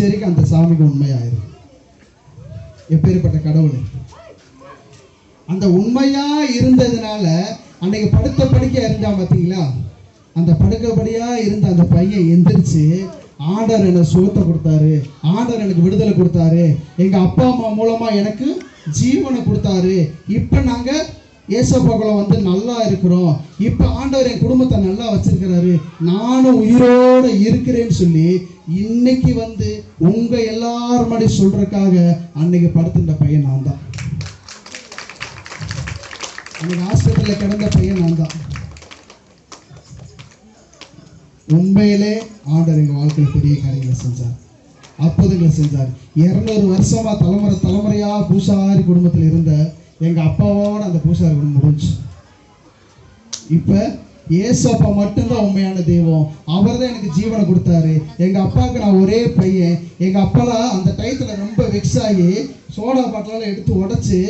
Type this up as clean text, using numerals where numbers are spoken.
கடைசி வரைக்கும் அந்த சாமிக்கு உண்மையாயிருக்கு. எப்பேற்பட்ட கடவுள்! அந்த உண்மையா இருந்ததுனால அன்னைக்கு படுத்த படுக்க இருந்தான் பார்த்தீங்களா, அந்த படுக்கைப்படியா இருந்த அந்த பையன் எந்திரிச்சு, ஆண்டவர் எனக்கு சுகத்தை கொடுத்தாரு, ஆண்டவர் எனக்கு விடுதலை கொடுத்தாரு, எங்க அப்பா அம்மா மூலமா எனக்கு ஜீவனை கொடுத்தாரு, இப்ப நாங்க ஏசப்பாக்குள்ள வந்து நல்லா இருக்கிறோம், இப்ப ஆண்டவர் என் குடும்பத்தை நல்லா வச்சிருக்கிறாரு, நானும் உயிரோட இருக்கிறேன்னு சொல்லி இன்னைக்கு வந்து உங்க எல்லாரும் மாதிரி சொல்றதுக்காக அன்னைக்கு படுத்துட்ட பையன் நான் தான். அன்னைக்கு ஹாஸ்பிட்டலில் கிடந்த பையன் நான் தான். உண்மையிலே ஆண்டவர் எங்கள் வாழ்க்கையில் பெரிய காரியங்களை செஞ்சார், அற்புதங்களை செஞ்சார். 200 வருஷமா தலைமுறையா பூசாரி குடும்பத்தில் இருந்த எங்கள் அப்பாவோட அந்த பூசாரி குடும்பம் முடிஞ்சு. இப்போ ஏசப்பா மட்டும்தான் உண்மையான தெய்வம். அவர் தான் எனக்கு ஜீவனை கொடுத்தாரு. எங்கள் அப்பாவுக்கு நான் ஒரே பையன். எங்கள் அப்பாலாம் அந்த டயத்தில் ரொம்ப வெக்ஸ் ஆகி சோடா பாட்டிலாம் எடுத்து உடச்சி